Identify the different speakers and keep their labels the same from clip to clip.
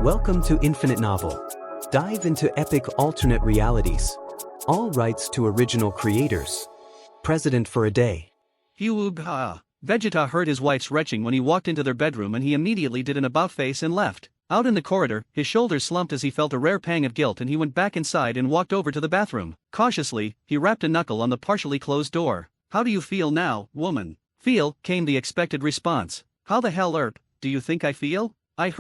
Speaker 1: Welcome to Infinite Novel. Dive into epic alternate realities. All rights to original creators. President for a day.
Speaker 2: Hugh. Vegeta heard his wife's retching when he walked into their bedroom, and he immediately did an about-face and left. Out in the corridor, his shoulders slumped as he felt a rare pang of guilt, and he went back inside and walked over to the bathroom. Cautiously, he rapped a knuckle on the partially closed door. "How do you feel now, woman?" "Feel," came the expected response. "How the hell do you think I feel?" "I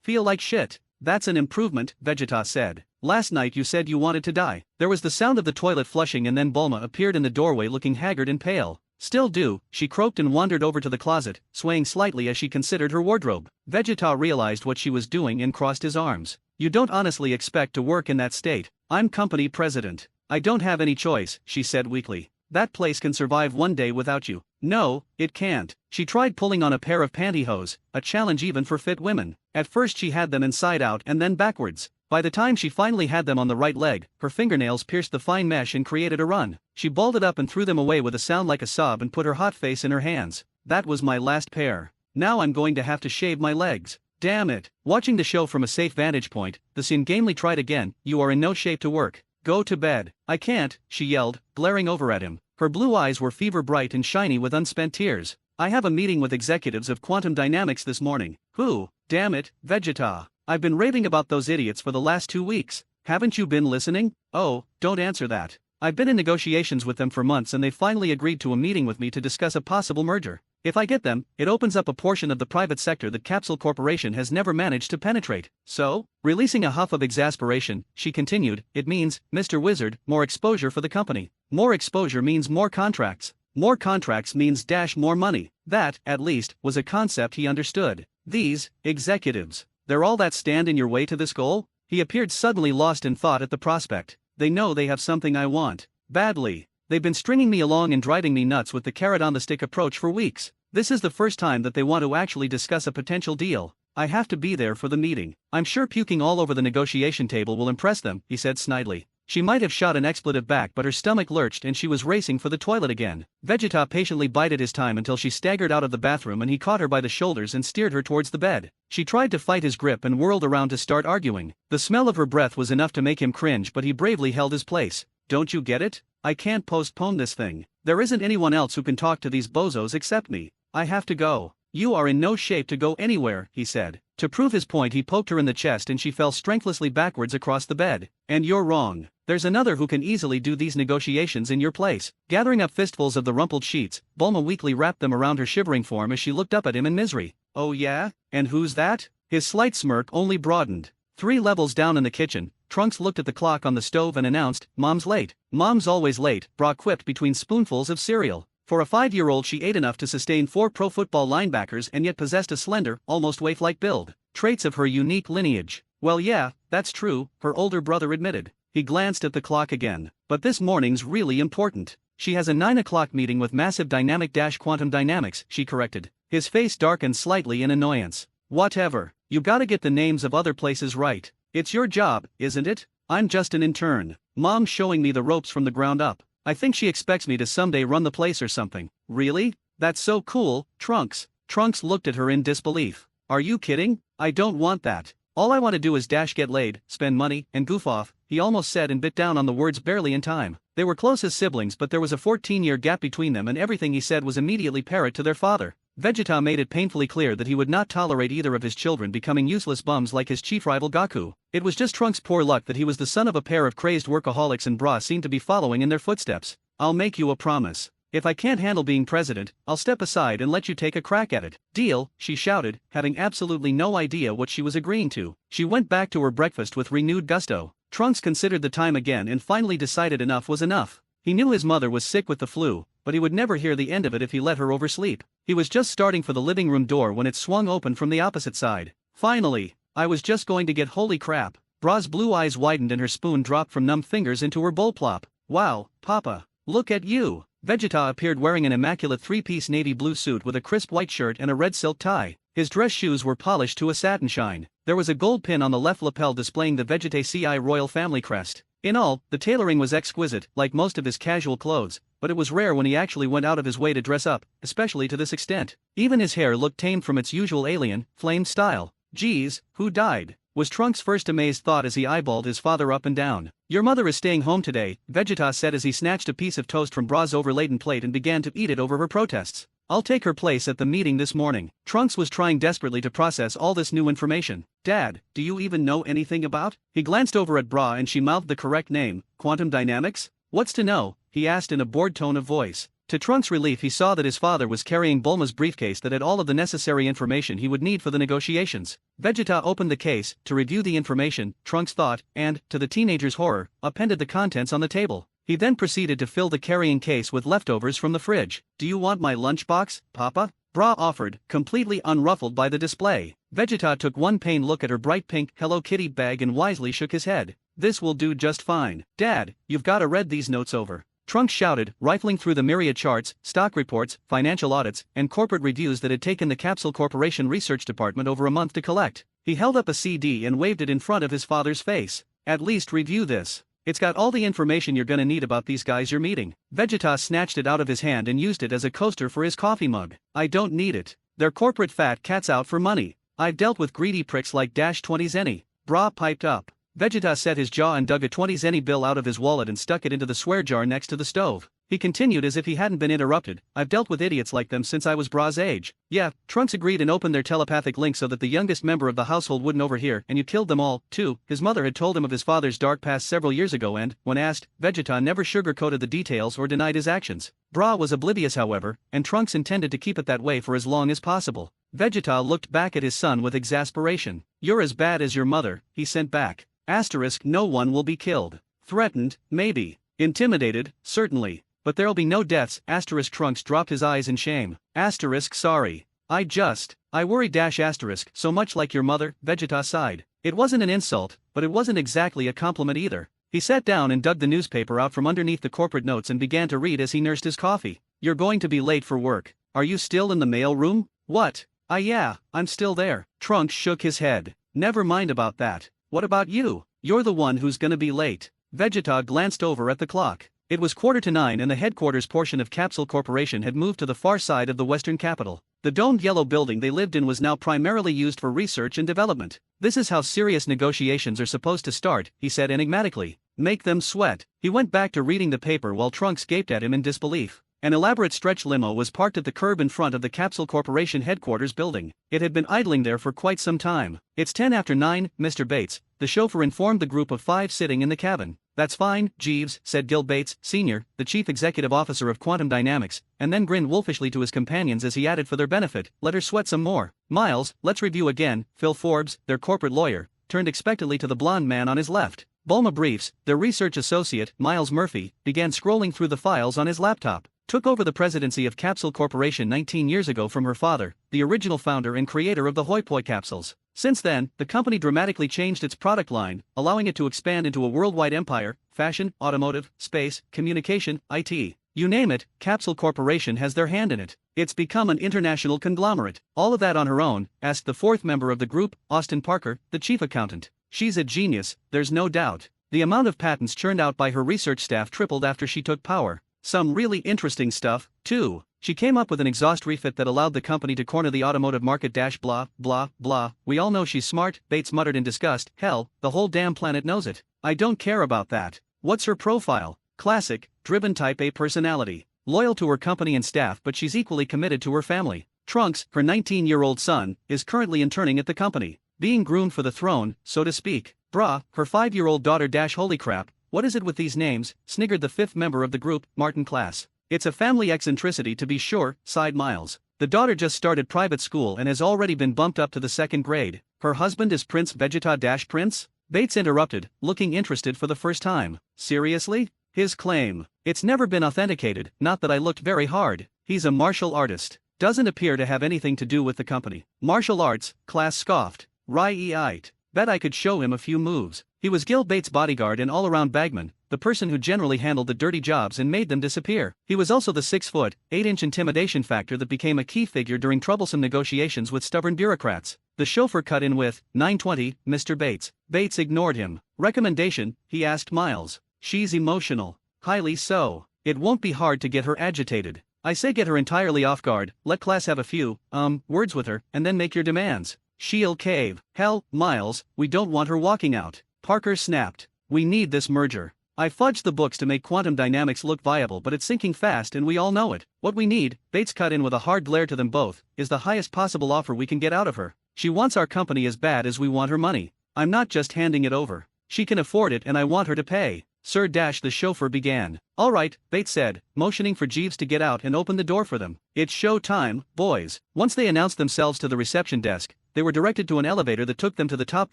Speaker 2: feel like shit." "That's an improvement," Vegeta said. "Last night you said you wanted to die." There was the sound of the toilet flushing, and then Bulma appeared in the doorway looking haggard and pale. "Still do," she croaked and wandered over to the closet, swaying slightly as she considered her wardrobe. Vegeta realized what she was doing and crossed his arms. "You don't honestly expect to work in that state?" "I'm company president. I don't have any choice," she said weakly. "That place can survive one day without you." "No, it can't." She tried pulling on a pair of pantyhose, a challenge even for fit women. At first she had them inside out and then backwards. By the time she finally had them on the right leg, her fingernails pierced the fine mesh and created a run. She balled it up and threw them away with a sound like a sob and put her hot face in her hands. "That was my last pair. Now I'm going to have to shave my legs. Damn it." Watching the show from a safe vantage point, the Sin gamely tried again. "You are in no shape to work. Go to bed." "I can't," she yelled, glaring over at him. Her blue eyes were fever bright and shiny with unspent tears. "I have a meeting with executives of quantum dynamics this morning." "Who?" "Damn it, Vegeta. I've been raving about those idiots for the last 2 weeks. Haven't you been listening?" "Oh, don't answer that. I've been in negotiations with them for months, and they finally agreed to a meeting with me to discuss a possible merger. If I get them, it opens up a portion of the private sector that Capsule Corporation has never managed to penetrate. So," releasing a huff of exasperation, she continued, "it means, Mr. Wizard, more exposure for the company. More exposure means more contracts. More contracts means more money." That, at least, was a concept he understood. "These executives, they're all that stand in your way to this goal?" He appeared suddenly lost in thought at the prospect. "They know they have something I want. Badly. They've been stringing me along and driving me nuts with the carrot-on-the-stick approach for weeks. This is the first time that they want to actually discuss a potential deal. I have to be there for the meeting. I'm sure puking all over the negotiation table will impress them," he said snidely. She might have shot an expletive back, but her stomach lurched and she was racing for the toilet again. Vegeta patiently bided his time until she staggered out of the bathroom, and he caught her by the shoulders and steered her towards the bed. She tried to fight his grip and whirled around to start arguing. The smell of her breath was enough to make him cringe, but he bravely held his place. "Don't you get it? I can't postpone this thing. There isn't anyone else who can talk to these bozos except me. I have to go." "You are in no shape to go anywhere," he said. To prove his point, he poked her in the chest and she fell strengthlessly backwards across the bed. "And you're wrong. There's another who can easily do these negotiations in your place." Gathering up fistfuls of the rumpled sheets, Bulma weakly wrapped them around her shivering form as she looked up at him in misery. "Oh yeah? And who's that?" His slight smirk only broadened. 3 levels down in the kitchen, Trunks looked at the clock on the stove and announced, "Mom's late." "Mom's always late," Bra quipped between spoonfuls of cereal. For a 5-year-old, she ate enough to sustain 4 pro football linebackers and yet possessed a slender, almost waif-like build. Traits of her unique lineage. "Well yeah, that's true," her older brother admitted. He glanced at the clock again. "But this morning's really important. She has a 9 o'clock meeting with Massive Dynamic-Quantum Dynamics," she corrected. His face darkened slightly in annoyance. "Whatever. You gotta get the names of other places right. It's your job, isn't it? I'm just an intern. Mom's showing me the ropes from the ground up. I think she expects me to someday run the place or something." "Really? That's so cool, Trunks." Trunks looked at her in disbelief. "Are you kidding? I don't want that. All I want to do is get laid, spend money, and goof off," he almost said and bit down on the words barely in time. They were close as siblings, but there was a 14-year gap between them, and everything he said was immediately parrot to their father. Vegeta made it painfully clear that he would not tolerate either of his children becoming useless bums like his chief rival Gaku. It was just Trunks' poor luck that he was the son of a pair of crazed workaholics, and Bra seemed to be following in their footsteps. "I'll make you a promise. If I can't handle being president, I'll step aside and let you take a crack at it." "Deal," she shouted, having absolutely no idea what she was agreeing to. She went back to her breakfast with renewed gusto. Trunks considered the time again and finally decided enough was enough. He knew his mother was sick with the flu, but he would never hear the end of it if he let her oversleep. He was just starting for the living room door when it swung open from the opposite side. "Finally! I was just going to get holy crap." Bra's blue eyes widened and her spoon dropped from numb fingers into her bowl plop. "Wow, Papa. Look at you." Vegeta appeared wearing an immaculate 3-piece navy blue suit with a crisp white shirt and a red silk tie. His dress shoes were polished to a satin shine. There was a gold pin on the left lapel displaying the Vegeta CI royal family crest. In all, the tailoring was exquisite, like most of his casual clothes, but it was rare when he actually went out of his way to dress up, especially to this extent. Even his hair looked tame from its usual alien, flame style. "Geez, who died?" was Trunks' first amazed thought as he eyeballed his father up and down. Your mother is staying home today, Vegeta said as he snatched a piece of toast from Bra's overladen plate and began to eat it over her protests. I'll take her place at the meeting this morning. Trunks was trying desperately to process all this new information. Dad, do you even know anything about? He glanced over at Bra and she mouthed the correct name, quantum dynamics? What's to know? He asked in a bored tone of voice. To Trunks' relief, he saw that his father was carrying Bulma's briefcase that had all of the necessary information he would need for the negotiations. Vegeta opened the case to review the information, Trunks thought, and, to the teenager's horror, appended the contents on the table. He then proceeded to fill the carrying case with leftovers from the fridge. Do you want my lunchbox, Papa? Bra offered, completely unruffled by the display. Vegeta took one pained look at her bright pink Hello Kitty bag and wisely shook his head. This will do just fine. Dad, you've gotta read these notes over. Trunks shouted, rifling through the myriad charts, stock reports, financial audits, and corporate reviews that had taken the Capsule Corporation research department over a month to collect. He held up a CD and waved it in front of his father's face. At least review this. It's got all the information you're gonna need about these guys you're meeting. Vegeta snatched it out of his hand and used it as a coaster for his coffee mug. I don't need it. They're corporate fat cats out for money. I've dealt with greedy pricks like -20 zenny. Bra piped up. Vegeta set his jaw and dug a 20 zenny bill out of his wallet and stuck it into the swear jar next to the stove. He continued as if he hadn't been interrupted. I've dealt with idiots like them since I was Bra's age. Yeah, Trunks agreed and opened their telepathic link so that the youngest member of the household wouldn't overhear, and you killed them all, too. His mother had told him of his father's dark past several years ago and, when asked, Vegeta never sugarcoated the details or denied his actions. Bra was oblivious however, and Trunks intended to keep it that way for as long as possible. Vegeta looked back at his son with exasperation. You're as bad as your mother, he sent back. Asterisk, no one will be killed. Threatened, maybe. Intimidated, certainly. But there'll be no deaths, asterisk. Trunks dropped his eyes in shame. Asterisk, sorry. I worry dash asterisk, so much like your mother, Vegeta sighed. It wasn't an insult, but it wasn't exactly a compliment either. He sat down and dug the newspaper out from underneath the corporate notes and began to read as he nursed his coffee. You're going to be late for work. Are you still in the mail room? What? Yeah, I'm still there. Trunks shook his head. Never mind about that. What about you? You're the one who's gonna be late. Vegeta glanced over at the clock. It was 9:15 and the headquarters portion of Capsule Corporation had moved to the far side of the western capital. The domed yellow building they lived in was now primarily used for research and development. This is how serious negotiations are supposed to start, he said enigmatically. Make them sweat. He went back to reading the paper while Trunks gaped at him in disbelief. An elaborate stretch limo was parked at the curb in front of the Capsule Corporation headquarters building. It had been idling there for quite some time. It's 9:10, Mr. Bates, the chauffeur informed the group of 5 sitting in the cabin. That's fine, Jeeves, said Gil Bates, Sr., the chief executive officer of Quantum Dynamics, and then grinned wolfishly to his companions as he added for their benefit, let her sweat some more. Miles, let's review again. Phil Forbes, their corporate lawyer, turned expectantly to the blonde man on his left. Bulma Briefs, their research associate, Miles Murphy, began scrolling through the files on his laptop. Took over the presidency of Capsule Corporation 19 years ago from her father, the original founder and creator of the Hoi Poi capsules. Since then, the company dramatically changed its product line, allowing it to expand into a worldwide empire: fashion, automotive, space, communication, IT. You name it, Capsule Corporation has their hand in it. It's become an international conglomerate. All of that on her own? Asked the fourth member of the group, Austin Parker, the chief accountant. She's a genius, there's no doubt. The amount of patents churned out by her research staff tripled after she took power. Some really interesting stuff, too. She came up with an exhaust refit that allowed the company to corner the automotive market blah, blah, blah. We all know she's smart, Bates muttered in disgust. Hell, the whole damn planet knows it. I don't care about that. What's her profile? Classic, driven type A personality. Loyal to her company and staff, but she's equally committed to her family. Trunks, her 19-year-old son, is currently interning at the company. Being groomed for the throne, so to speak. Bra, her 5-year-old daughter holy crap. What is it with these names? Sniggered the fifth member of the group, Martin Class. It's a family eccentricity to be sure, sighed Miles. The daughter just started private school and has already been bumped up to the 2nd grade. Her husband is Prince Vegeta Prince? Bates interrupted, looking interested for the first time. Seriously? His claim. It's never been authenticated, not that I looked very hard. He's a martial artist. Doesn't appear to have anything to do with the company. Martial arts, Class scoffed. Right. Bet I could show him a few moves. He was Gil Bates' bodyguard and all-around bagman, the person who generally handled the dirty jobs and made them disappear. He was also the 6-foot, 8-inch intimidation factor that became a key figure during troublesome negotiations with stubborn bureaucrats. The chauffeur cut in with, 9:20, Mr. Bates. Bates ignored him. Recommendation, he asked Miles. She's emotional. Highly so. It won't be hard to get her agitated. I say get her entirely off guard, let Class have a few, words with her, and then make your demands. She'll cave. Hell, Miles, we don't want her walking out. Parker snapped. We need this merger. I fudged the books to make quantum dynamics look viable, but it's sinking fast and we all know it. What we need, Bates cut in with a hard glare to them both, is the highest possible offer we can get out of her. She wants our company as bad as we want her money. I'm not just handing it over. She can afford it and I want her to pay. Sir Dash the chauffeur began. All right, Bates said, motioning for Jeeves to get out and open the door for them. It's show time, boys. Once they announced themselves to the reception desk, they were directed to an elevator that took them to the top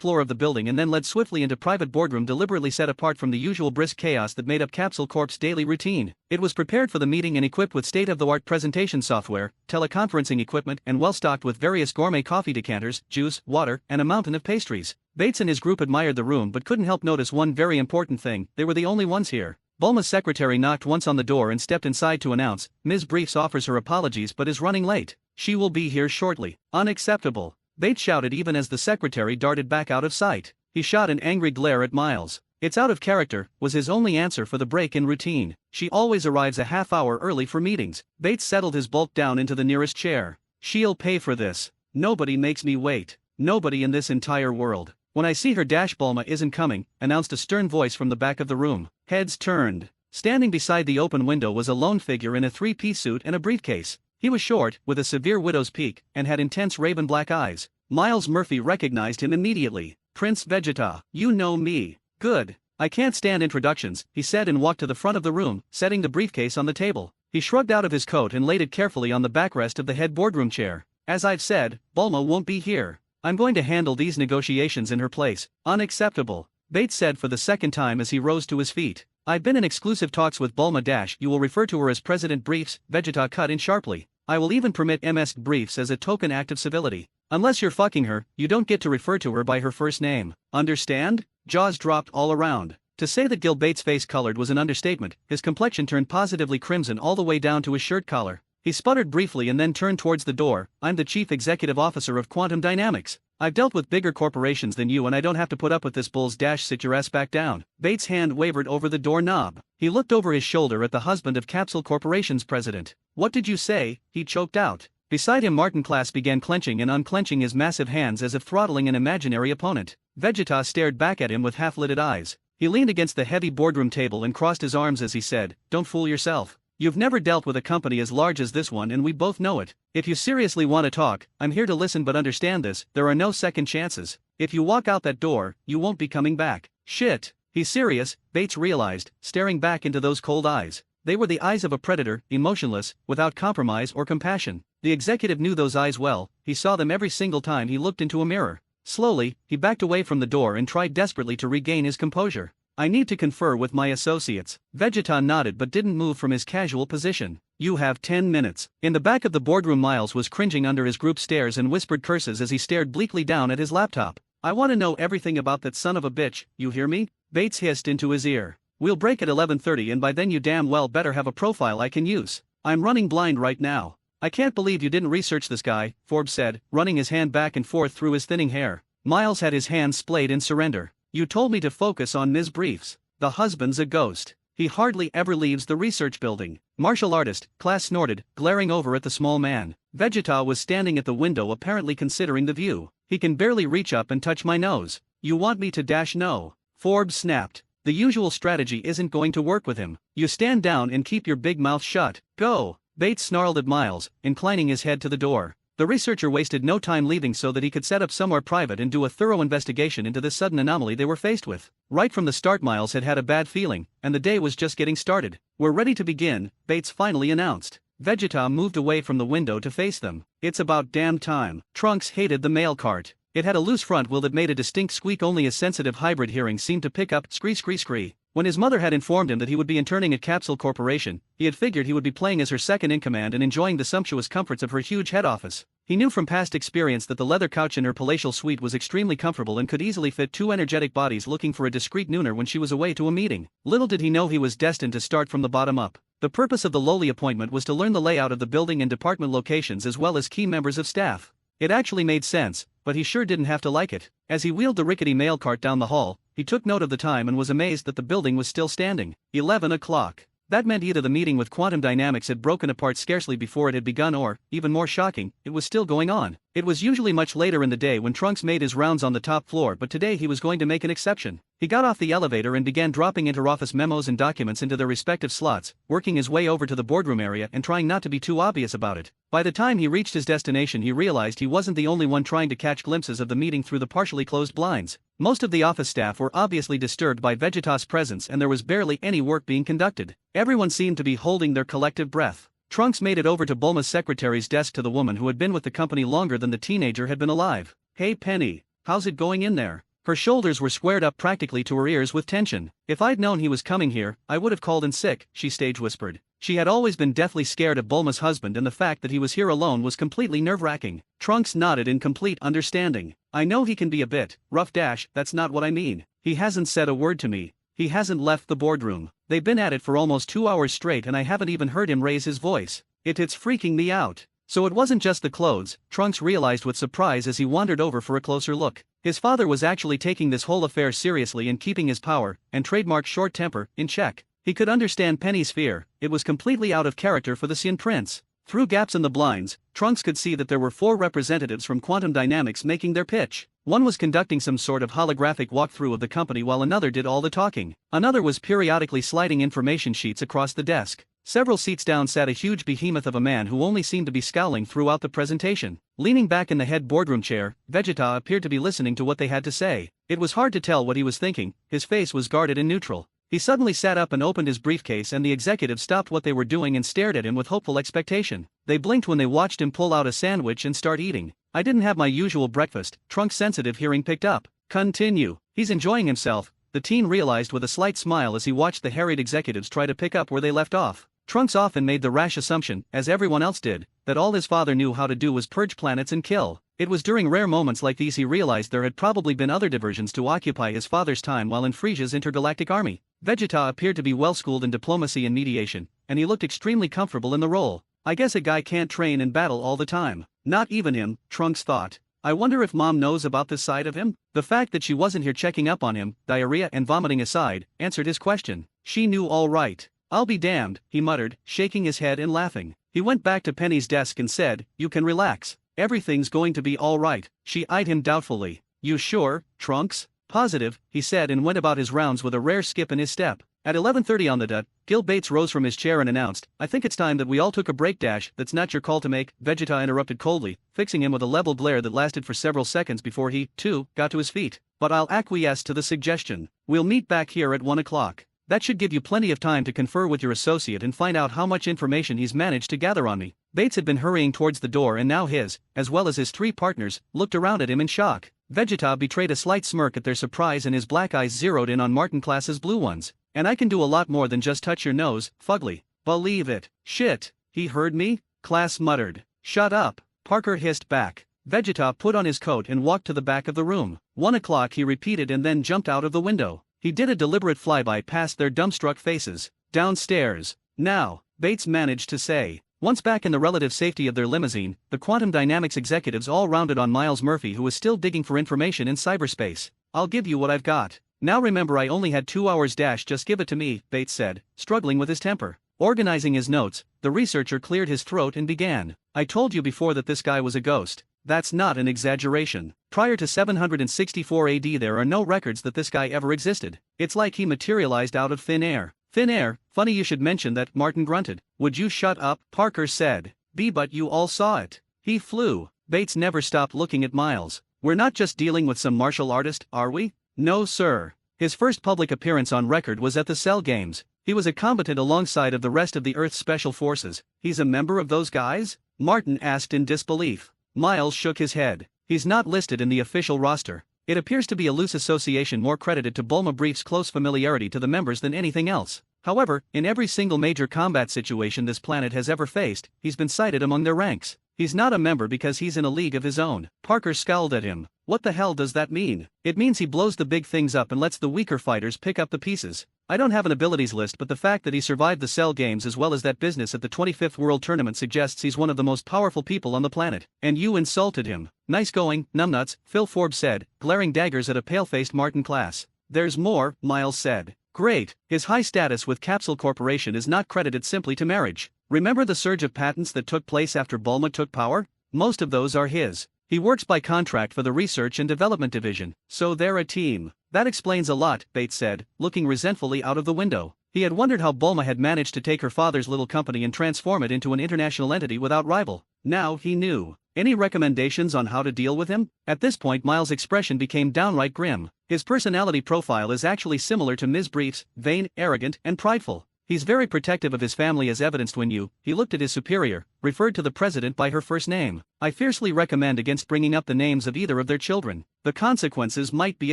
Speaker 2: floor of the building and then led swiftly into private boardroom deliberately set apart from the usual brisk chaos that made up Capsule Corp's daily routine. It was prepared for the meeting and equipped with state-of-the-art presentation software, teleconferencing equipment and well-stocked with various gourmet coffee decanters, juice, water, and a mountain of pastries. Bates and his group admired the room but couldn't help notice one very important thing: they were the only ones here. Bulma's secretary knocked once on the door and stepped inside to announce, Ms. Briefs offers her apologies but is running late. She will be here shortly. Unacceptable. Bates shouted even as the secretary darted back out of sight. He shot an angry glare at Miles. It's out of character, was his only answer for the break in routine. She always arrives a half hour early for meetings. Bates settled his bulk down into the nearest chair. She'll pay for this. Nobody makes me wait. Nobody in this entire world. When I see her, Dash Bulma isn't coming, announced a stern voice from the back of the room. Heads turned. Standing beside the open window was a lone figure in a three-piece suit and a briefcase. He was short, with a severe widow's peak, and had intense raven black eyes. Miles Murphy recognized him immediately. Prince Vegeta. You know me. Good. I can't stand introductions, he said and walked to the front of the room, setting the briefcase on the table. He shrugged out of his coat and laid it carefully on the backrest of the head boardroom chair. As I've said, Bulma won't be here. I'm going to handle these negotiations in her place. Unacceptable. Bates said for the second time as he rose to his feet. I've been in exclusive talks with Bulma Dash. You will refer to her as President Briefs, Vegeta cut in sharply. I will even permit MS Briefs as a token act of civility. Unless you're fucking her, you don't get to refer to her by her first name. Understand? Jaws dropped all around. To say that Gil Bates' face colored was an understatement. His complexion turned positively crimson all the way down to his shirt collar. He sputtered briefly and then turned towards the door. I'm the chief executive officer of Quantum Dynamics. I've dealt with bigger corporations than you and I don't have to put up with this bull's. Dash, sit your ass back down. Bates' hand wavered over the door knob. He looked over his shoulder at the husband of Capsule Corporation's president. What did you say? He choked out. Beside him, Martin Class began clenching and unclenching his massive hands as if throttling an imaginary opponent. Vegeta stared back at him with half-lidded eyes. He leaned against the heavy boardroom table and crossed his arms as he said, Don't fool yourself. You've never dealt with a company as large as this one and we both know it. If you seriously want to talk, I'm here to listen, but understand this, there are no second chances. If you walk out that door, you won't be coming back. Shit. He's serious, Bates realized, staring back into those cold eyes. They were the eyes of a predator, emotionless, without compromise or compassion. The executive knew those eyes well. He saw them every single time he looked into a mirror. Slowly, he backed away from the door and tried desperately to regain his composure. I need to confer with my associates. Vegeta nodded but didn't move from his casual position. You have 10 minutes. In the back of the boardroom, Miles was cringing under his group stares and whispered curses as he stared bleakly down at his laptop. I want to know everything about that son of a bitch, you hear me? Bates hissed into his ear. We'll break at 11:30 and by then you damn well better have a profile I can use. I'm running blind right now. I can't believe you didn't research this guy, Forbes said, running his hand back and forth through his thinning hair. Miles had his hands splayed in surrender. You told me to focus on Ms. Briefs. The husband's a ghost. He hardly ever leaves the research building. Martial artist, Class snorted, glaring over at the small man. Vegeta was standing at the window apparently considering the view. He can barely reach up and touch my nose. You want me to dash no? Forbes snapped. The usual strategy isn't going to work with him. You stand down and keep your big mouth shut. Go. Bates snarled at Miles, inclining his head to the door. The researcher wasted no time leaving so that he could set up somewhere private and do a thorough investigation into this sudden anomaly they were faced with. Right from the start, Miles had had a bad feeling, and the day was just getting started. We're ready to begin, Bates finally announced. Vegeta moved away from the window to face them. It's about damn time. Trunks hated the mail cart. It had a loose front wheel that made a distinct squeak only his sensitive hybrid hearing seemed to pick up. Scree scree scree. When his mother had informed him that he would be interning at Capsule Corporation, he had figured he would be playing as her second-in-command and enjoying the sumptuous comforts of her huge head office. He knew from past experience that the leather couch in her palatial suite was extremely comfortable and could easily fit two energetic bodies looking for a discreet nooner when she was away to a meeting. Little did he know he was destined to start from the bottom up. The purpose of the lowly appointment was to learn the layout of the building and department locations as well as key members of staff. It actually made sense, but he sure didn't have to like it. As he wheeled the rickety mail cart down the hall, he took note of the time and was amazed that the building was still standing. 11 o'clock. That meant either the meeting with quantum dynamics had broken apart scarcely before it had begun or, even more shocking, it was still going on. It was usually much later in the day when Trunks made his rounds on the top floor, but today he was going to make an exception. He got off the elevator and began dropping inter-office memos and documents into their respective slots, working his way over to the boardroom area and trying not to be too obvious about it. By the time he reached his destination, he realized he wasn't the only one trying to catch glimpses of the meeting through the partially closed blinds. Most of the office staff were obviously disturbed by Vegeta's presence and there was barely any work being conducted. Everyone seemed to be holding their collective breath. Trunks made it over to Bulma's secretary's desk, to the woman who had been with the company longer than the teenager had been alive. "Hey Penny, how's it going in there?" Her shoulders were squared up practically to her ears with tension. "If I'd known he was coming here, I would have called in sick," she stage whispered. She had always been deathly scared of Bulma's husband and the fact that he was here alone was completely nerve-wracking. Trunks nodded in complete understanding. "I know he can be a bit rough dash, that's not what I mean. He hasn't said a word to me. He hasn't left the boardroom. They've been at it for almost 2 hours straight and I haven't even heard him raise his voice. It's freaking me out." So it wasn't just the clothes, Trunks realized with surprise as he wandered over for a closer look. His father was actually taking this whole affair seriously and keeping his power, and trademark short temper, in check. He could understand Penny's fear, it was completely out of character for the Sien Prince. Through gaps in the blinds, Trunks could see that there were 4 representatives from Quantum Dynamics making their pitch. One was conducting some sort of holographic walkthrough of the company while another did all the talking. Another was periodically sliding information sheets across the desk. Several seats down sat a huge behemoth of a man who only seemed to be scowling throughout the presentation. Leaning back in the head boardroom chair, Vegeta appeared to be listening to what they had to say. It was hard to tell what he was thinking, his face was guarded and neutral. He suddenly sat up and opened his briefcase and the executives stopped what they were doing and stared at him with hopeful expectation. They blinked when they watched him pull out a sandwich and start eating. "I didn't have my usual breakfast," Trunks' sensitive hearing picked up. "Continue. He's enjoying himself," the teen realized with a slight smile as he watched the harried executives try to pick up where they left off. Trunks often made the rash assumption, as everyone else did, that all his father knew how to do was purge planets and kill. It was during rare moments like these he realized there had probably been other diversions to occupy his father's time while in Frisia's intergalactic army. Vegeta appeared to be well schooled in diplomacy and mediation, and he looked extremely comfortable in the role. "I guess a guy can't train and battle all the time." Not even him, Trunks thought. "I wonder if Mom knows about this side of him?" The fact that she wasn't here checking up on him, diarrhea and vomiting aside, answered his question. She knew all right. "I'll be damned," he muttered, shaking his head and laughing. He went back to Penny's desk and said, "You can relax. Everything's going to be all right." She eyed him doubtfully. "You sure, Trunks?" "Positive," he said and went about his rounds with a rare skip in his step. At 11:30 on the dot, Gil Bates rose from his chair and announced, "I think it's time that we all took a break." "That's not your call to make," Vegeta interrupted coldly, fixing him with a level glare that lasted for several seconds before he, too, got to his feet. "But I'll acquiesce to the suggestion. We'll meet back here at 1 o'clock. That should give you plenty of time to confer with your associate and find out how much information he's managed to gather on me." Bates had been hurrying towards the door and now his, as well as his 3 partners, looked around at him in shock. Vegeta betrayed a slight smirk at their surprise and his black eyes zeroed in on Martin Class's blue ones. "And I can do a lot more than just touch your nose, fugly." "Believe it." "Shit, he heard me?" Class muttered. "Shut up," Parker hissed back. Vegeta put on his coat and walked to the back of the room. 1 o'clock he repeated and then jumped out of the window. He did a deliberate flyby past their dumbstruck faces. "Downstairs. Now," Bates managed to say. Once back in the relative safety of their limousine, the Quantum Dynamics executives all rounded on Miles Murphy, who was still digging for information in cyberspace. "I'll give you what I've got. Now remember, I only had 2 hours dash, just give it to me," Bates said, struggling with his temper. Organizing his notes, the researcher cleared his throat and began. "I told you before that this guy was a ghost. That's not an exaggeration. Prior to 764 AD there are no records that this guy ever existed. It's like he materialized out of thin air." "Thin air? Funny you should mention that," Martin grunted. "Would you shut up?" Parker said. But you all saw it. He flew." Bates never stopped looking at Miles. "We're not just dealing with some martial artist, are we?" "No sir. His first public appearance on record was at the Cell Games. He was a combatant alongside of the rest of the Earth's special forces." "He's a member of those guys?" Martin asked in disbelief. Miles shook his head. "He's not listed in the official roster. It appears to be a loose association more credited to Bulma Brief's close familiarity to the members than anything else. However, in every single major combat situation this planet has ever faced, he's been cited among their ranks. He's not a member because he's in a league of his own." Parker scowled at him. "What the hell does that mean?" "It means he blows the big things up and lets the weaker fighters pick up the pieces. I don't have an abilities list, but the fact that he survived the Cell Games as well as that business at the 25th World Tournament suggests he's one of the most powerful people on the planet. And you insulted him." "Nice going, numbnuts," Phil Forbes said, glaring daggers at a pale-faced Martin Class. "There's more," Miles said. Great, his high status with Capsule Corporation is not credited simply to marriage. Remember the surge of patents that took place after Bulma took power? Most of those are his. He works by contract for the Research and Development Division, so they're a team. That explains a lot, Bates said, looking resentfully out of the window. He had wondered how Bulma had managed to take her father's little company and transform it into an international entity without rival. Now he knew. Any recommendations on how to deal with him? At this point Miles' expression became downright grim. His personality profile is actually similar to Ms. Brief's, vain, arrogant, and prideful. He's very protective of his family as evidenced when he looked at his superior, referred to the president by her first name. I fiercely recommend against bringing up the names of either of their children. The consequences might be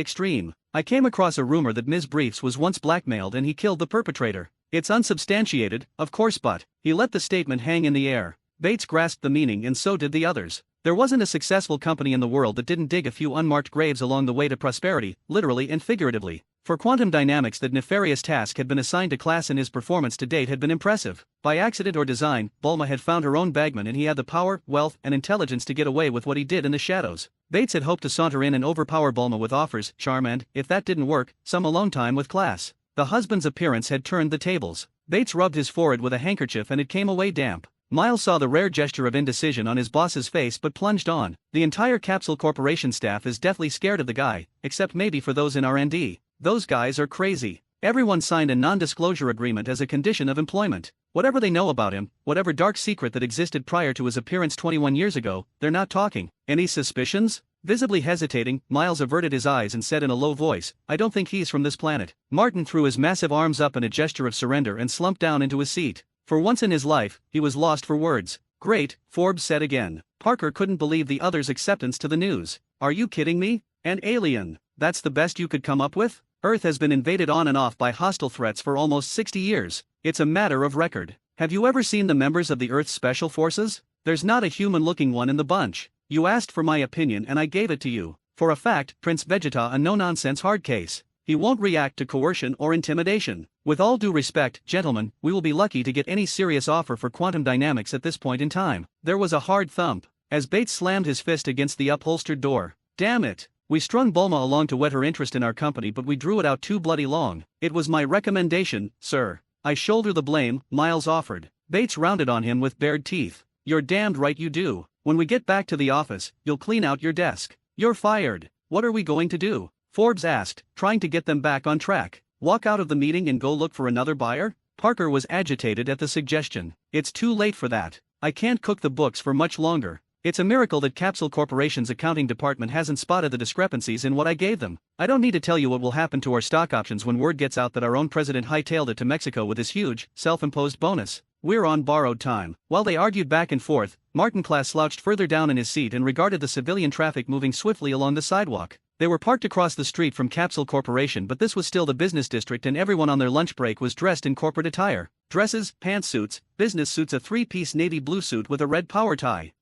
Speaker 2: extreme. I came across a rumor that Ms. Briefs was once blackmailed and he killed the perpetrator. It's unsubstantiated, of course, but he let the statement hang in the air. Bates grasped the meaning and so did the others. There wasn't a successful company in the world that didn't dig a few unmarked graves along the way to prosperity, literally and figuratively. For quantum dynamics, that nefarious task had been assigned to Class, and his performance to date had been impressive. By accident or design, Bulma had found her own bagman and he had the power, wealth, and intelligence to get away with what he did in the shadows. Bates had hoped to saunter in and overpower Bulma with offers, charm and, if that didn't work, some alone time with Class. The husband's appearance had turned the tables. Bates rubbed his forehead with a handkerchief and it came away damp. Miles saw the rare gesture of indecision on his boss's face but plunged on. The entire Capsule Corporation staff is deathly scared of the guy, except maybe for those in R&D. Those guys are crazy. Everyone signed a non-disclosure agreement as a condition of employment. Whatever they know about him, whatever dark secret that existed prior to his appearance 21 years ago, they're not talking. Any suspicions? Visibly hesitating, Miles averted his eyes and said in a low voice, I don't think he's from this planet. Martin threw his massive arms up in a gesture of surrender and slumped down into his seat. For once in his life, he was lost for words. Great, Forbes said again. Parker couldn't believe the other's acceptance to the news. Are you kidding me? An alien? That's the best you could come up with? Earth has been invaded on and off by hostile threats for almost 60 years. It's a matter of record. Have you ever seen the members of the Earth's Special Forces? There's not a human-looking one in the bunch. You asked for my opinion and I gave it to you. For a fact, Prince Vegeta a no-nonsense hard case. He won't react to coercion or intimidation. With all due respect, gentlemen, we will be lucky to get any serious offer for quantum dynamics at this point in time. There was a hard thump as Bates slammed his fist against the upholstered door. Damn it. We strung Bulma along to whet her interest in our company, but we drew it out too bloody long. It was my recommendation, sir. I shoulder the blame, Miles offered. Bates rounded on him with bared teeth. You're damned right you do. When we get back to the office, you'll clean out your desk. You're fired. What are we going to do? Forbes asked, trying to get them back on track. Walk out of the meeting and go look for another buyer? Parker was agitated at the suggestion. It's too late for that. I can't cook the books for much longer. It's a miracle that Capsule Corporation's accounting department hasn't spotted the discrepancies in what I gave them. I don't need to tell you what will happen to our stock options when word gets out that our own president hightailed it to Mexico with his huge, self-imposed bonus. We're on borrowed time. While they argued back and forth, Martin Class slouched further down in his seat and regarded the civilian traffic moving swiftly along the sidewalk. They were parked across the street from Capsule Corporation, but this was still the business district and everyone on their lunch break was dressed in corporate attire. Dresses, pantsuits, business suits, a three-piece navy blue suit with a red power tie.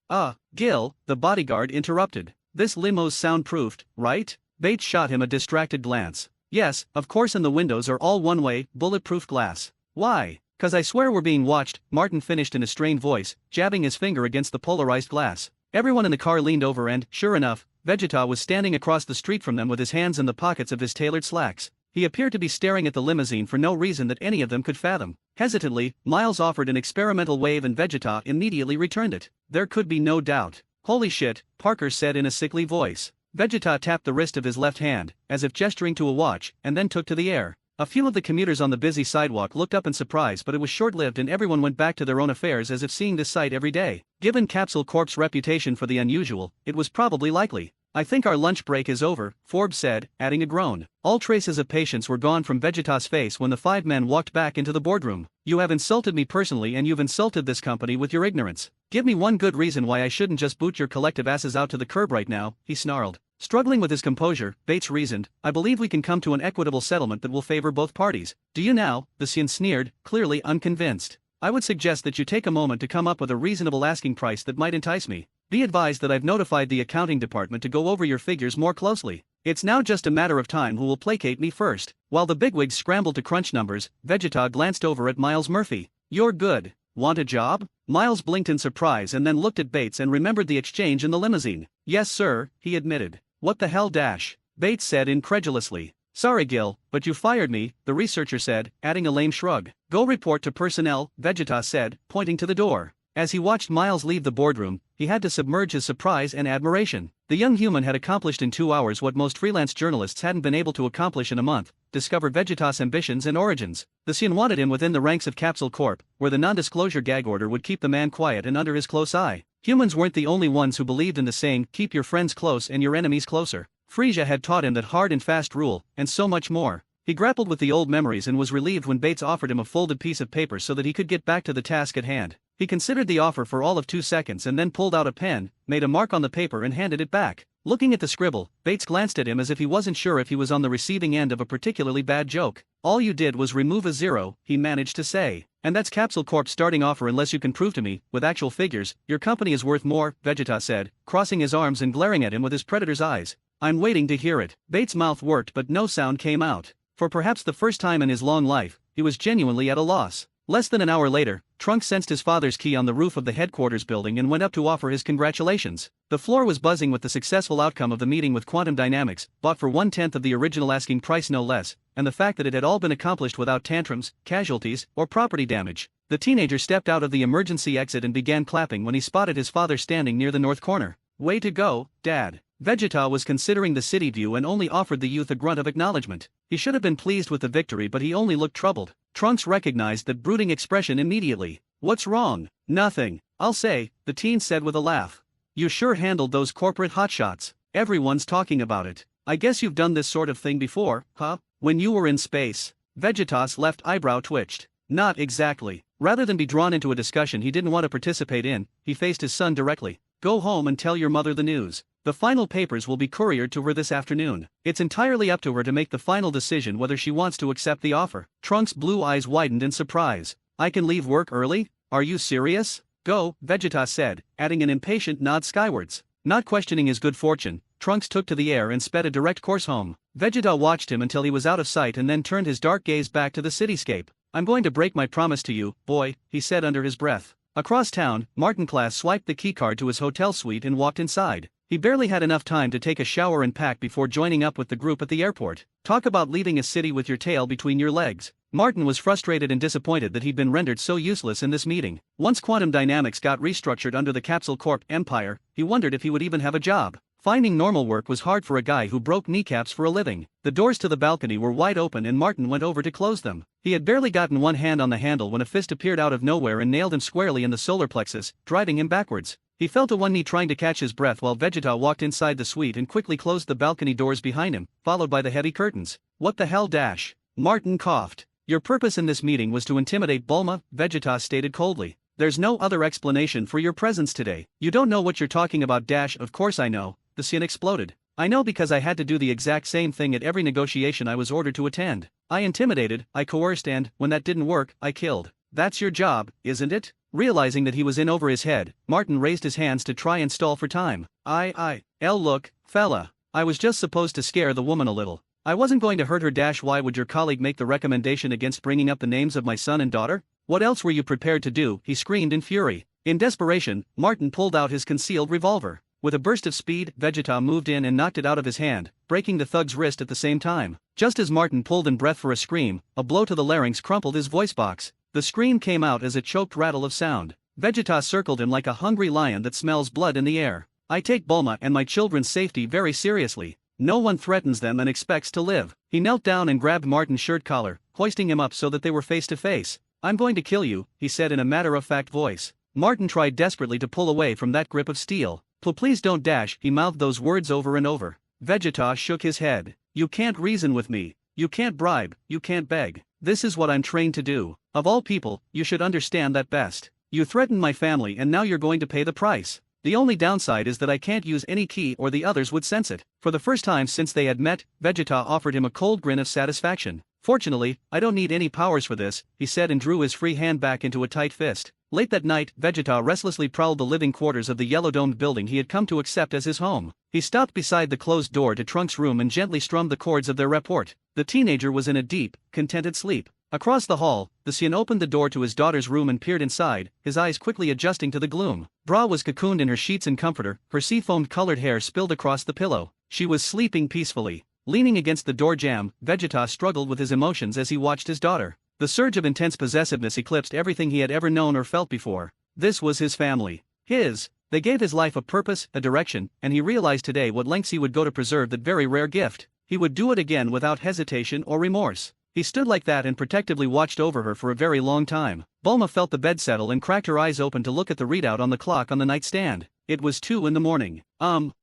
Speaker 2: Gil, the bodyguard interrupted. This limo's soundproofed, right? Bates shot him a distracted glance. Yes, of course, and the windows are all one-way, bulletproof glass. Why? 'Cause I swear we're being watched, Martin finished in a strained voice, jabbing his finger against the polarized glass. Everyone in the car leaned over and, sure enough, Vegeta was standing across the street from them with his hands in the pockets of his tailored slacks. He appeared to be staring at the limousine for no reason that any of them could fathom. Hesitantly, Miles offered an experimental wave and Vegeta immediately returned it. There could be no doubt. Holy shit, Parker said in a sickly voice. Vegeta tapped the wrist of his left hand, as if gesturing to a watch, and then took to the air. A few of the commuters on the busy sidewalk looked up in surprise, but it was short-lived and everyone went back to their own affairs as if seeing this sight every day. Given Capsule Corp's reputation for the unusual, it was probably likely. I think our lunch break is over, Forbes said, adding a groan. All traces of patience were gone from Vegeta's face when the five men walked back into the boardroom. You have insulted me personally and you've insulted this company with your ignorance. Give me one good reason why I shouldn't just boot your collective asses out to the curb right now, he snarled. Struggling with his composure, Bates reasoned, I believe we can come to an equitable settlement that will favor both parties. Do you now? The Sien sneered, clearly unconvinced. I would suggest that you take a moment to come up with a reasonable asking price that might entice me. Be advised that I've notified the accounting department to go over your figures more closely. It's now just a matter of time who will placate me first. While the bigwigs scrambled to crunch numbers, Vegeta glanced over at Miles Murphy. You're good. Want a job? Miles blinked in surprise and then looked at Bates and remembered the exchange in the limousine. Yes sir, he admitted. What the hell dash? Bates said incredulously. Sorry Gil, but you fired me, the researcher said, adding a lame shrug. Go report to personnel, Vegeta said, pointing to the door. As he watched Miles leave the boardroom, he had to submerge his surprise and admiration. The young human had accomplished in 2 hours what most freelance journalists hadn't been able to accomplish in a month: discover Vegeta's ambitions and origins. The Cien wanted him within the ranks of Capsule Corp, where the non-disclosure gag order would keep the man quiet and under his close eye. Humans weren't the only ones who believed in the saying, keep your friends close and your enemies closer. Frisia had taught him that hard and fast rule, and so much more. He grappled with the old memories and was relieved when Bates offered him a folded piece of paper so that he could get back to the task at hand. He considered the offer for all of 2 seconds and then pulled out a pen, made a mark on the paper and handed it back. Looking at the scribble, Bates glanced at him as if he wasn't sure if he was on the receiving end of a particularly bad joke. All you did was remove a zero, he managed to say. And that's Capsule Corp's starting offer unless you can prove to me, with actual figures, your company is worth more, Vegeta said, crossing his arms and glaring at him with his predator's eyes. I'm waiting to hear it. Bates' mouth worked but no sound came out. For perhaps the first time in his long life, he was genuinely at a loss. Less than an hour later, Trunks sensed his father's key on the roof of the headquarters building and went up to offer his congratulations. The floor was buzzing with the successful outcome of the meeting with Quantum Dynamics, bought for 1/10 of the original asking price no less, and the fact that it had all been accomplished without tantrums, casualties, or property damage. The teenager stepped out of the emergency exit and began clapping when he spotted his father standing near the north corner. Way to go, Dad. Vegeta was considering the city view and only offered the youth a grunt of acknowledgement. He should have been pleased with the victory, but he only looked troubled. Trunks recognized that brooding expression immediately. What's wrong? Nothing, I'll say, the teen said with a laugh. You sure handled those corporate hotshots. Everyone's talking about it. I guess you've done this sort of thing before, huh? When you were in space. Vegeta's left eyebrow twitched. Not exactly. Rather than be drawn into a discussion he didn't want to participate in, he faced his son directly. Go home and tell your mother the news. The final papers will be couriered to her this afternoon. It's entirely up to her to make the final decision whether she wants to accept the offer. Trunks' blue eyes widened in surprise. I can leave work early? Are you serious? Go, Vegeta said, adding an impatient nod skywards. Not questioning his good fortune, Trunks took to the air and sped a direct course home. Vegeta watched him until he was out of sight and then turned his dark gaze back to the cityscape. I'm going to break my promise to you, boy, he said under his breath. Across town, Martin Class swiped the keycard to his hotel suite and walked inside. He barely had enough time to take a shower and pack before joining up with the group at the airport. Talk about leaving a city with your tail between your legs. Martin was frustrated and disappointed that he'd been rendered so useless in this meeting. Once Quantum Dynamics got restructured under the Capsule Corp empire, he wondered if he would even have a job. Finding normal work was hard for a guy who broke kneecaps for a living. The doors to the balcony were wide open and Martin went over to close them. He had barely gotten one hand on the handle when a fist appeared out of nowhere and nailed him squarely in the solar plexus, driving him backwards. He fell to one knee trying to catch his breath while Vegeta walked inside the suite and quickly closed the balcony doors behind him, followed by the heavy curtains. What the hell, Dash? Martin coughed. Your purpose in this meeting was to intimidate Bulma, Vegeta stated coldly. There's no other explanation for your presence today. You don't know what you're talking about, Dash. Of course I know, the Cien exploded. I know because I had to do the exact same thing at every negotiation I was ordered to attend. I intimidated, I coerced and, when that didn't work, I killed. That's your job, isn't it? Realizing that he was in over his head, Martin raised his hands to try and stall for time. Look, fella. I was just supposed to scare the woman a little. I wasn't going to hurt her. Dash. Why would your colleague make the recommendation against bringing up the names of my son and daughter? What else were you prepared to do? He screamed in fury. In desperation, Martin pulled out his concealed revolver. With a burst of speed, Vegeta moved in and knocked it out of his hand, breaking the thug's wrist at the same time. Just as Martin pulled in breath for a scream, a blow to the larynx crumpled his voice box. The scream came out as a choked rattle of sound. Vegeta circled him like a hungry lion that smells blood in the air. I take Bulma and my children's safety very seriously. No one threatens them and expects to live. He knelt down and grabbed Martin's shirt collar, hoisting him up so that they were face to face. I'm going to kill you, he said in a matter-of-fact voice. Martin tried desperately to pull away from that grip of steel. Please don't, Dash, he mouthed those words over and over. Vegeta shook his head. You can't reason with me. You can't bribe, you can't beg. This is what I'm trained to do. Of all people, you should understand that best. You threatened my family and now you're going to pay the price. The only downside is that I can't use any key or the others would sense it. For the first time since they had met, Vegeta offered him a cold grin of satisfaction. Fortunately, I don't need any powers for this, he said and drew his free hand back into a tight fist. Late that night, Vegeta restlessly prowled the living quarters of the yellow-domed building he had come to accept as his home. He stopped beside the closed door to Trunks' room and gently strummed the chords of their rapport. The teenager was in a deep, contented sleep. Across the hall, the Cien opened the door to his daughter's room and peered inside, his eyes quickly adjusting to the gloom. Bra was cocooned in her sheets and comforter, her seafoam-colored hair spilled across the pillow. She was sleeping peacefully. Leaning against the door jamb, Vegeta struggled with his emotions as he watched his daughter. The surge of intense possessiveness eclipsed everything he had ever known or felt before. This was his family. They gave his life a purpose, a direction, and he realized today what lengths he would go to preserve that very rare gift. He would do it again without hesitation or remorse. He stood like that and protectively watched over her for a very long time. Bulma felt the bed settle and cracked her eyes open to look at the readout on the clock on the nightstand. It was 2 in the morning.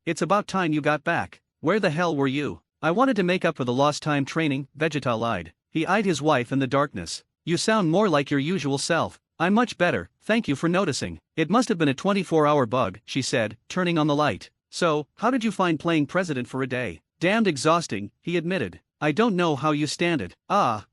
Speaker 2: It's about time you got back. Where the hell were you? I wanted to make up for the lost time training, Vegeta lied. He eyed his wife in the darkness. You sound more like your usual self. I'm much better, thank you for noticing. It must have been a 24-hour bug, she said, turning on the light. So, how did you find playing president for a day? Damned exhausting, he admitted. I don't know how you stand it.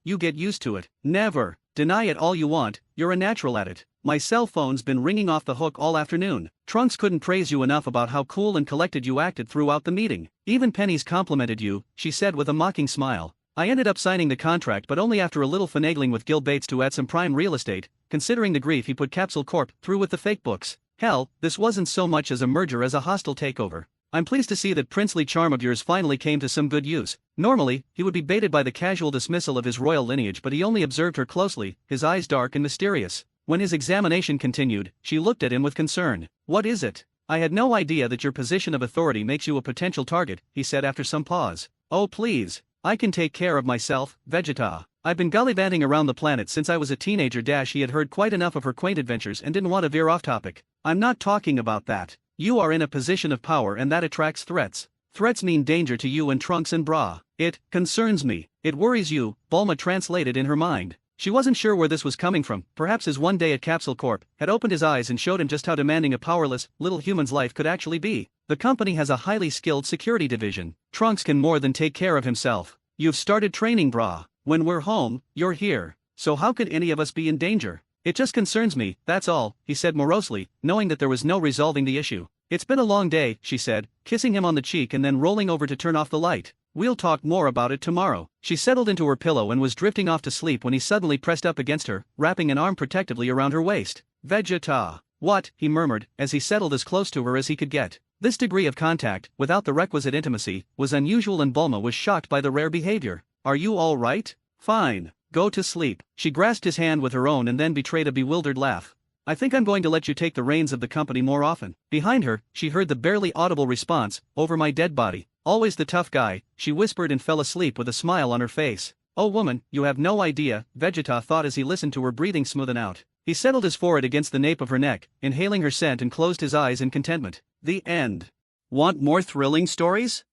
Speaker 2: You get used to it. Never. Deny it all you want, you're a natural at it. My cell phone's been ringing off the hook all afternoon. Trunks couldn't praise you enough about how cool and collected you acted throughout the meeting. Even Penny's complimented you, she said with a mocking smile. I ended up signing the contract but only after a little finagling with Gil Bates to add some prime real estate, considering the grief he put Capsule Corp through with the fake books. Hell, this wasn't so much as a merger as a hostile takeover. I'm pleased to see that princely charm of yours finally came to some good use. Normally, he would be baited by the casual dismissal of his royal lineage, but he only observed her closely, his eyes dark and mysterious. When his examination continued, she looked at him with concern. What is it? I had no idea that your position of authority makes you a potential target, he said after some pause. Oh please. I can take care of myself, Vegeta. I've been gallivanting around the planet since I was a teenager. He had heard quite enough of her quaint adventures and didn't want to veer off topic. I'm not talking about that. You are in a position of power and that attracts threats. Threats mean danger to you and Trunks and Bra. It concerns me. It worries you, Bulma translated in her mind. She wasn't sure where this was coming from. Perhaps his one day at Capsule Corp had opened his eyes and showed him just how demanding a powerless, little human's life could actually be. The company has a highly skilled security division. Trunks can more than take care of himself. You've started training, Bra. When we're home, you're here. So how could any of us be in danger? It just concerns me, that's all, he said morosely, knowing that there was no resolving the issue. It's been a long day, she said, kissing him on the cheek and then rolling over to turn off the light. We'll talk more about it tomorrow. She settled into her pillow and was drifting off to sleep when he suddenly pressed up against her, wrapping an arm protectively around her waist. Vegeta. What? He murmured, as he settled as close to her as he could get. This degree of contact, without the requisite intimacy, was unusual and Bulma was shocked by the rare behavior. Are you all right? Fine. Go to sleep. She grasped his hand with her own and then betrayed a bewildered laugh. I think I'm going to let you take the reins of the company more often. Behind her, she heard the barely audible response, over my dead body. Always the tough guy, she whispered and fell asleep with a smile on her face. Oh woman, you have no idea, Vegeta thought as he listened to her breathing smoothen out. He settled his forehead against the nape of her neck, inhaling her scent and closed his eyes in contentment. The end. Want more thrilling stories?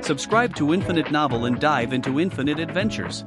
Speaker 2: Subscribe to Infinite Novel and dive into infinite adventures.